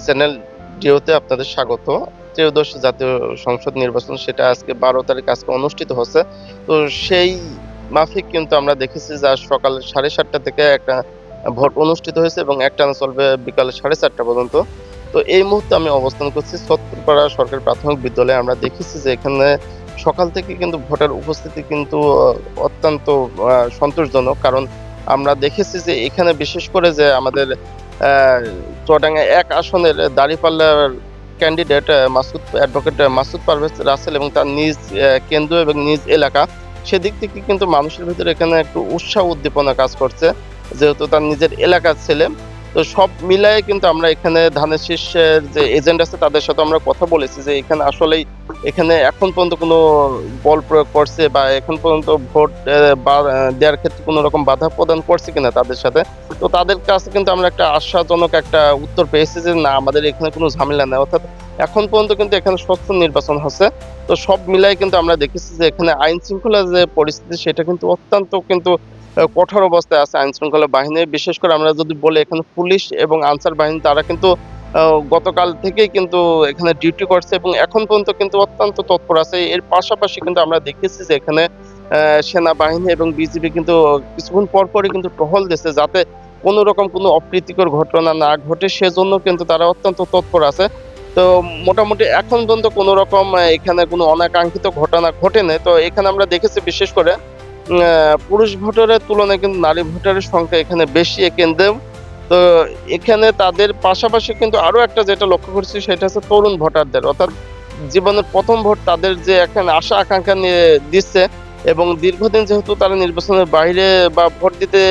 Channel ডিওতে আপনাদের স্বাগত। ত্রয়োদশ জাতীয় সংসদ নির্বাচন সেটা আজকে ১২ তারিখ অনুষ্ঠিত হচ্ছে। তো সেই মাফিক কিন্তু আমরা দেখেছি যে আজ সকাল ৭:৩০ থেকে একটা ভোট অনুষ্ঠিত হয়েছে এবং একটানা চলবে বিকাল ৪:৩০ পর্যন্ত। তো এই মুহূর্তে আমি অবস্থান করছি ছত্রপাড়া সরকারি প্রাথমিক বিদ্যালয়ে। আমরা দেখেছি যে এখানে সকাল থেকে কিন্তু ভোটার উপস্থিতি কিন্তু অত্যন্ত সন্তোষজনক। কারণ আমরা দেখেছি যে এখানে বিশেষ করে যে আমাদের অ্যা চুয়াডাঙ্গা ১ আসনের দাঁড়িপাল্লার ক্যান্ডিডেট অ্যাডভোকেট মাসুদ পারভেজ রাসেল এবং তার নিজ কেন্দ্র এবং নিজ এলাকা, সেদিক থেকে কিন্তু মানুষের ভিতরে এখানে একটু উৎসাহ উদ্দীপনা কাজ করছে। যেহেতু তার নিজের এলাকার ছেলে। তো সব মিলায়ে কিন্তু আমরা এখানে ধানের শীষের যে এজেন্ট আছে তাদের সাথে আমরা কথা বলেছি যে এখানে আসলেই এখানে এখন পর্যন্ত কোনো বল প্রয়োগ করছে বা এখন পর্যন্ত ভোট দেওয়ার ক্ষেত্রে কোনো রকম বাধা প্রদান করছে কিনা তাদের সাথে। তো তাদের কাছে কিন্তু আমরা একটা আশাজনক একটা উত্তর পেয়েছি যে না, আমাদের এখানে কোনো ঝামেলা নাই। অর্থাৎ এখন পর্যন্ত কিন্তু এখানে স্বচ্ছ নির্বাচন হচ্ছে। তো সব মিলায়ে কিন্তু আমরা দেখেছি যে এখানে আইন শৃঙ্খলার যে পরিস্থিতি সেটা কিন্তু অত্যন্ত কিন্তু কঠোর অবস্থায় আছে আইন শৃঙ্খলা বাহিনী। বিশেষ করে আমরা যদি বলি এখানে পুলিশ এবং আনসার বাহিনী তারা কিন্তু আ গতকাল থেকেই কিন্তু এখানে ডিউটি করছে এবং এখন পর্যন্ত কিন্তু অত্যন্ত তৎপর আছে। এর পাশাপাশি কিন্তু আমরা দেখেছি যে এখানে সেনাবাহিনী এবং বিজিবি কিন্তু কিছুক্ষণ পরপরই কিন্তু টহল দিচ্ছে যাতে কোন রকম কোনো অপ্রীতিকর ঘটনা না ঘটে, সেজন্য কিন্তু তারা অত্যন্ত তৎপর আছে। তো মোটামুটি এখন পর্যন্ত কোন রকম এখানে কোনো অনাকাঙ্ক্ষিত ঘটনা ঘটেনি। তো এখানে আমরা দেখেছি বিশেষ করে পুরুষ ভোটারের তুলনায় কিন্তু নারী ভোটারের সংখ্যা এখানে বেশি এ কেন্দ্রেও। তো এখানে তাদের পাশাপাশি কিন্তু আরো একটা যেটা লক্ষ্য করছি সেটা হচ্ছে তরুণ ভোটারদের। অর্থাৎ জীবনের ১ম ভোট তাদের যে এখানে আশা আকাঙ্ক্ষা নিয়ে দিচ্ছে এবং দীর্ঘদিন যেহেতু তারা নির্বাচনের বাইরে বা ভোট দিতে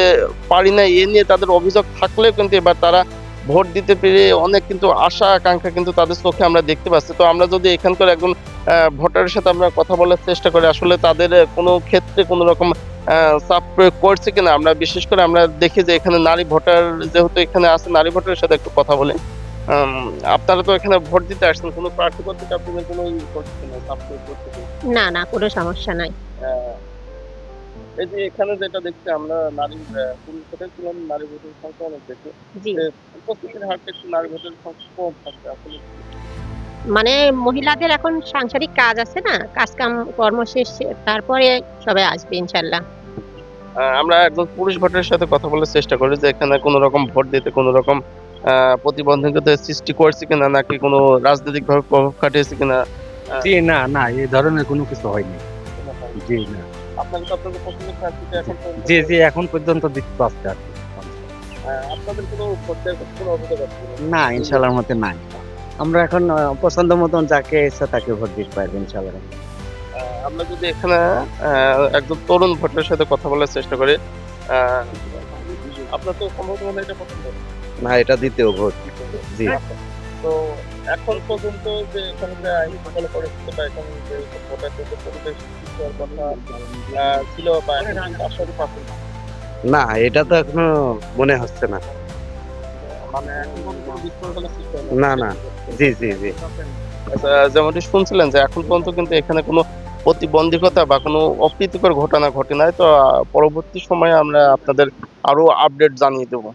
পারি না এ নিয়ে তাদের অভিযোগ থাকলেও কিন্তু এবার তারা ভোট দিতে পেরে অনেক কিন্তু আশা আকাঙ্ক্ষা কিন্তু তাদের চোখে আমরা দেখতে পাচ্ছি। তো আমরা যদি এখানকার একজন ভোটারের সাথে আমরা কথা বলার চেষ্টা করি আসলে তাদের কোনো ক্ষেত্রে কোনো রকম আ চাপ প্রয়োগ করছে কিনা। আমরা বিশেষ করে আমরা দেখি যে এখানে নারী ভোটার যেহেতু এখানে আছে, নারী ভোটারের সাথে একটু কথা বলি। আম আপনারা তো এখানে ভোট দিতে আসছেন। কোনো প্রার্থী কর্তৃক আপনাদের কোনো করছে কিনা, চাপ প্রয়োগ করছে কিনা? না, না, কোনো সমস্যা নাই। আ এই যে এখানে যেটা দেখছি আমরা নারী পুরুষ ভোটের তুলনায় নারী ভোটের সংখ্যা অনেক বেশি। জি। উপস্থিতির হারটা একটু নারী ভোটের সংখ্যা কম থাকছে আসলে। মানে মহিলাদের এখন সাংসারিক কাজ আছে না? কাজকাম কর্ম শেষে তারপরে সবাই আসবে ইনশাআল্লাহ। আমরা একজন পুরুষ ভোটারের সাথে কথা বলার চেষ্টা করি যে এখানে কোন রকম ভোট দিতে কোন রকম আ প্রতিবন্ধকতার সৃষ্টি করছে কিনা নাকি কোন রাজনৈতিকভাবে প্রভাব খাটিয়েছে কিনা। আ জি, না, না, এ ধরনের কোনো কিছু হয়নি। জি, না। আপনাদের তো আপনাদের পছন্দের প্রার্থীকে এখন পর্যন্ত জি, জি, এখন পর্যন্ত দিতে পারছে আরকি। আপনাদের কোনো ভোট দেওয়ার প্রতি কোনো অভিযোগ আছে কিনা? না, ইনশাআল্লাহর মতে নাই। আমরা এখন পছন্দ মতন যাকে ইচ্ছা তাকে ভোট দিতে পারবো ইনশাআল্লাহ। আ আমরা যদি এখানে আ একজন তরুণ ভোটারের সাথে কথা বলার চেষ্টা করি। আ আপনার তো সম্ভবত মনে হয় এটা পছন্দ। না, এটা দ্বিতীয় ভোট। জি। আচ্ছা। তো এখন পর্যন্ত যে এখানে যে আইন শৃঙ্খলা পরিস্থিতি বা এখন যে ভোটারদের যে পরিবেশ সৃষ্টি হওয়ার কথা ছিল বা এখন কিন্তু আশারও পাচ্ছেন। না, এটা তো এখনো মনে হচ্ছে না। মানে এখন পর্যন্ত কোনো বিশৃঙ্খলা সৃষ্টি হয়নি। না, না। জি, জি, জি। আচ্ছা, যেমনটি শুনছিলেন যে এখন পর্যন্ত কিন্তু এখানে কোনো প্রতিবন্ধকতা বা কোনো অপ্রীতিকর ঘটনা ঘটে নাই। তো পরবর্তী সময়ে আমরা আপনাদের আরো আপডেট জানিয়ে দেব।